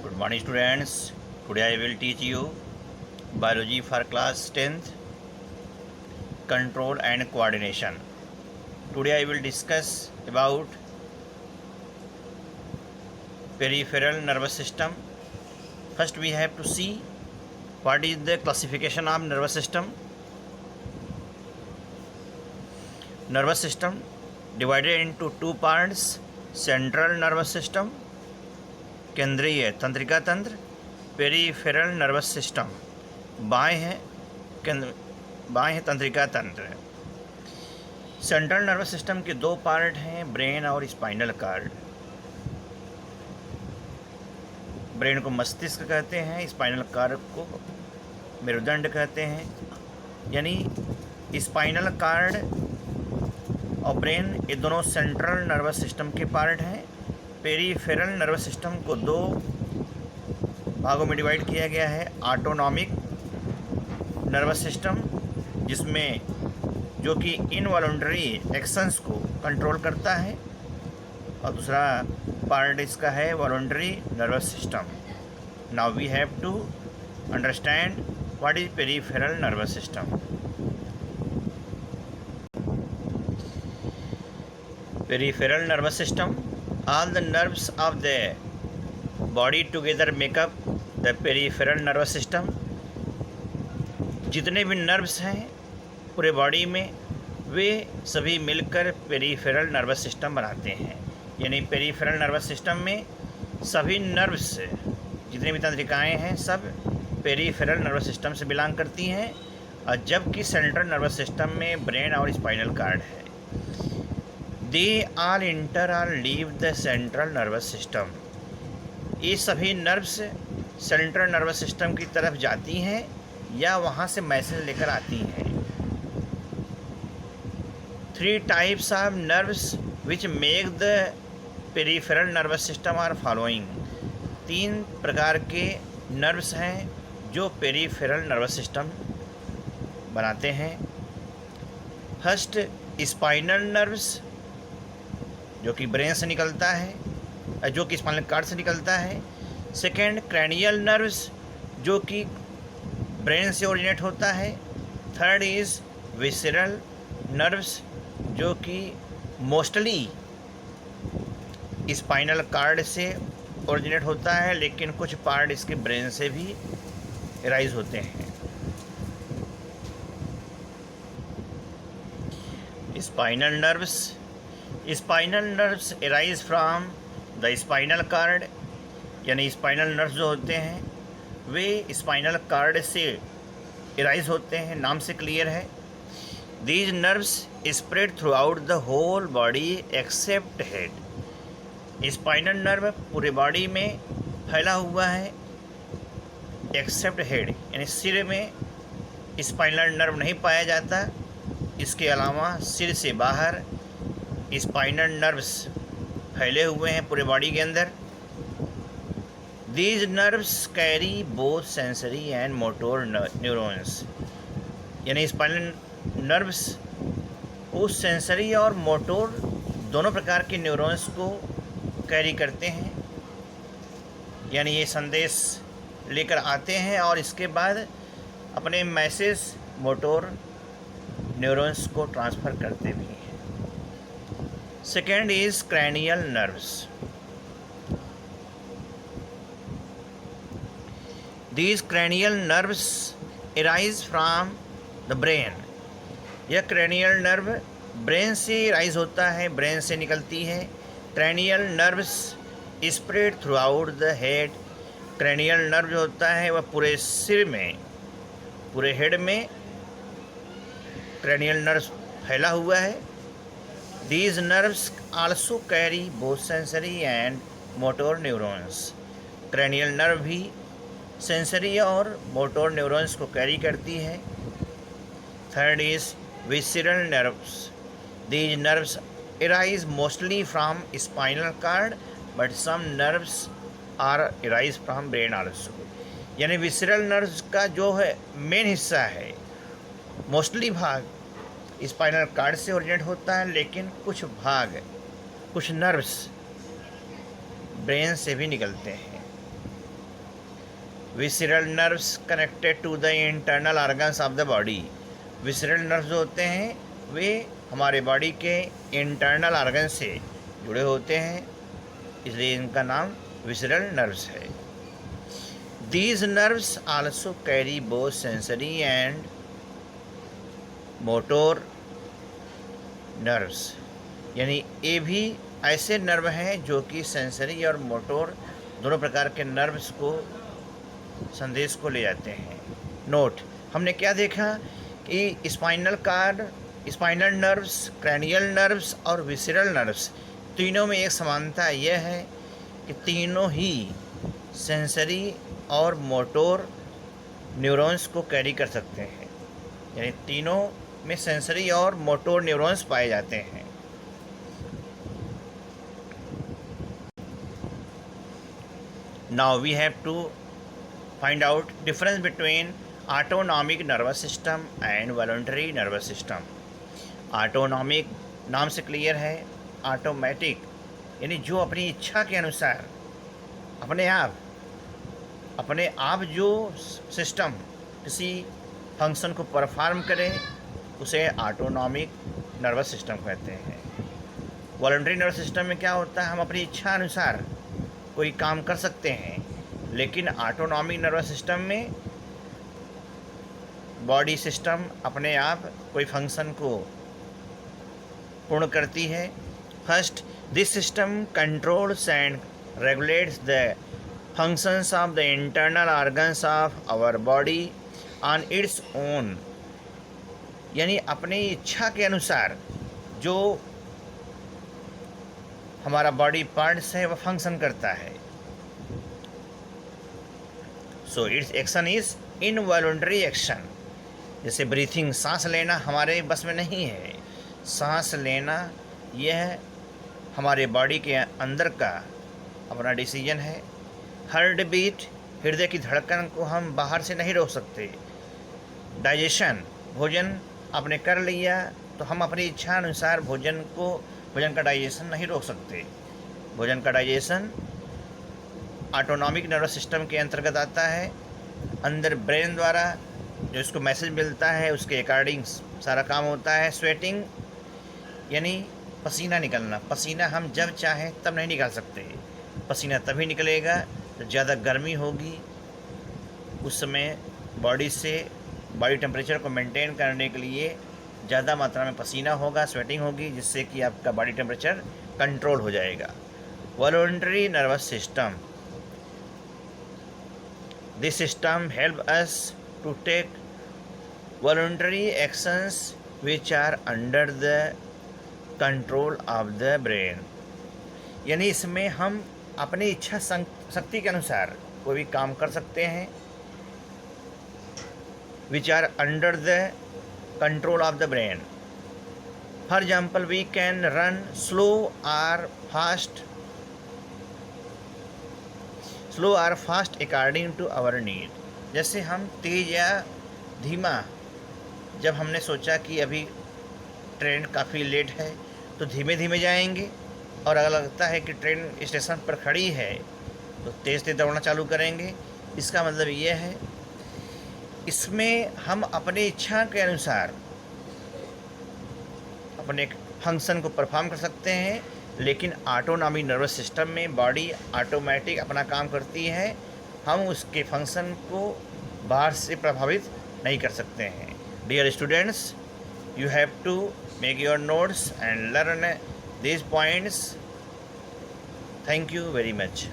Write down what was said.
Good morning students. Today I will teach you biology for class 10th, control and coordination. Today I will discuss about peripheral nervous system. First we have to see what is the classification of nervous system. Nervous system divided into two parts: central nervous system, केंद्रीय तंत्रिका तंत्र, peripheral nervous system, बाएं है तंत्रिका तंत्र। Central nervous system के दो part हैं, ब्रेन और स्पाइनल कार्ड। ब्रेन को मस्तिष्क कहते हैं, स्पाइनल कार्ड को मेरुदंड कहते हैं। यानी स्पाइनल कार्ड और ब्रेन ये दोनों सेंट्रल नर्वस सिस्टम के पार्ट हैं। पेरीफेरल नर्वस सिस्टम को दो भागों में डिवाइड किया गया है: ऑटोनॉमिक नर्वस सिस्टम, जिसमें जो कि इनवॉलंटरी एक्शंस को कंट्रोल करता है, और दूसरा पार्ट इसका है voluntary nervous system. Now we have to understand what is peripheral nervous system. Peripheral nervous system, all the nerves of the body together make up the peripheral nervous system। जितने भी nerves हैं पूरे body में, वे सभी मिलकर peripheral nervous system बनाते हैं। यानी पेरीफेरल नर्वस सिस्टम में सभी नर्व्स, जितनी भी तंत्रिकाएं हैं, सब पेरीफेरल नर्वस सिस्टम से बिलोंग करती हैं, और जबकि सेंट्रल नर्वस सिस्टम में ब्रेन और स्पाइनल कार्ड है। They all enter or leave the central nervous system। ये सभी नर्व्स सेंट्रल नर्वस सिस्टम की तरफ जाती हैं या वहाँ से मैसेज लेकर आती हैं। 3 types of nerves which make the peripheral nervous system are following। 3 प्रकार के नर्व्स हैं जो पेरीफेरल नर्वस सिस्टम बनाते हैं। फर्स्ट, स्पाइनल नर्व्स, जो कि ब्रेन से निकलता है, जो कि स्पाइनल कार्ड से निकलता है। सेकेंड, क्रैनियल नर्व्स, जो कि ब्रेन से ओरिजिनेट होता है। थर्ड इज़ विसरल नर्व्स, जो कि मोस्टली स्पाइनल कार्ड से ओरिजिनेट होता है, लेकिन कुछ पार्ट इसके ब्रेन से भी राइज होते हैं। Spinal nerves, spinal nerves arise from the spinal cord. यानी स्पाइनल नर्व्स जो होते हैं वे स्पाइनल कार्ड से अराइज होते हैं, नाम से क्लियर है। These nerves spread throughout the whole body except head. Spinal nerve पूरे बॉडी में फैला हुआ है एक्सेप्ट हेड, यानी सिर में स्पाइनल नर्व नहीं पाया जाता। इसके अलावा सिर से बाहर स्पाइनल नर्व्स फैले हुए हैं पूरे बॉडी के अंदर। These nerves carry both sensory and motor neurons. यानी स्पाइनल नर्व्स उस सेंसरी और मोटोर दोनों प्रकार के न्यूरॉन्स को कैरी करते हैं। यानी ये संदेश लेकर आते हैं और इसके बाद अपने मैसेज मोटोर न्यूरॉन्स को ट्रांसफ़र करते भी हैं। Second is cranial nerves. These cranial nerves arise from the brain. यह क्रैनियल नर्व ब्रेन से राइज होता है, ब्रेन से निकलती है। Cranial nerves spread throughout the head. Cranial nerve जो होता है वह पूरे सिर में, पूरे हेड में क्रैनियल नर्व फैला हुआ है। These nerves also carry both sensory and motor neurons। Cranial nerve भी सेंसरी और मोटोर न्यूरॉन्स को कैरी करती है। Third is visceral nerves. These nerves arise mostly from spinal cord, but some nerves are arise from brain also। यानी visceral nerves का जो है main हिस्सा है, मोस्टली भाग स्पाइनल कार्ड से ओरिजिनेट होता है, लेकिन कुछ भाग, कुछ नर्व्स ब्रेन से भी निकलते हैं। Visceral nerves connected to the internal organs of the body. Visceral nerves जो होते हैं वे हमारे बॉडी के इंटरनल ऑर्गन से जुड़े होते हैं, इसलिए इनका नाम विसरल नर्व्स है। These nerves also carry both sensory and motor nerves, यानी ये भी ऐसे नर्व हैं जो कि सेंसरी और मोटोर दोनों प्रकार के नर्व्स को संदेश को ले जाते हैं। नोट, हमने क्या देखा कि स्पाइनल नर्व्स, क्रैनियल नर्व्स और विसरल नर्व्स तीनों में एक समानता यह है कि तीनों ही सेंसरी और मोटोर न्यूरॉन्स को कैरी कर सकते हैं, यानी तीनों में सेंसरी और मोटोर न्यूरॉन्स पाए जाते हैं। Now we have to find out difference between autonomic nervous system and voluntary nervous system. Autonomic नाम से क्लियर है, ऑटोमेटिक यानी जो अपनी इच्छा के अनुसार अपने आप जो सिस्टम किसी फंक्शन को परफॉर्म करे उसे ऑटोनॉमिक नर्वस सिस्टम कहते हैं। वॉलंटरी नर्वस सिस्टम में क्या होता है, हम अपनी इच्छा अनुसार कोई काम कर सकते हैं, लेकिन ऑटोनॉमिक नर्वस सिस्टम में बॉडी सिस्टम अपने आप कोई फंक्शन को पूर्ण करती है। First, this system controls and regulates the functions of the internal organs of our body on its own, यानी अपनी इच्छा के अनुसार जो हमारा बॉडी पार्ट्स है वह फंक्शन करता है। So it's action is involuntary action. जैसे ब्रीथिंग, सांस लेना हमारे बस में नहीं है। सांस लेना यह हमारे बॉडी के अंदर का अपना डिसीजन है। हार्ट बीट, हृदय की धड़कन को हम बाहर से नहीं रोक सकते। डाइजेशन, भोजन आपने कर लिया तो हम अपनी इच्छा अनुसार भोजन का डाइजेशन नहीं रोक सकते। भोजन का डाइजेशन ऑटोनॉमिक नर्वस सिस्टम के अंतर्गत आता है। अंदर ब्रेन द्वारा जो इसको मैसेज मिलता है उसके अकॉर्डिंग सारा काम होता है। स्वेटिंग यानी पसीना निकलना। पसीना हम जब चाहें तब नहीं निकाल सकते। पसीना तभी निकलेगा जब ज़्यादा गर्मी होगी, उस समय बॉडी टेम्परेचर को मेंटेन करने के लिए ज़्यादा मात्रा में पसीना होगा, स्वेटिंग होगी, जिससे कि आपका बॉडी टेम्परेचर कंट्रोल हो जाएगा। Voluntary nervous system, this system help us to take voluntary actions which are under the control of the brain, यानी इसमें हम अपनी इच्छा शक्ति के अनुसार कोई भी काम कर सकते हैं। Which are under the control of the brain. For example, we can run slow or fast according to our need. जैसे हम तेज या धीमा, जब हमने सोचा कि अभी ट्रेन काफ़ी लेट है तो धीमे धीमे जाएंगे, और अगर लगता है कि ट्रेन स्टेशन पर खड़ी है तो तेज़ तेज़ दौड़ना चालू करेंगे। इसका मतलब ये है इसमें हम अपनी इच्छा के अनुसार अपने फंक्शन को परफॉर्म कर सकते हैं, लेकिन ऑटोनॉमिक नर्वस सिस्टम में बॉडी ऑटोमेटिक अपना काम करती है। हम उसके फंक्शन को बाहर से प्रभावित नहीं कर सकते हैं। Dear students, you have to make your notes and learn these points. Thank you very much.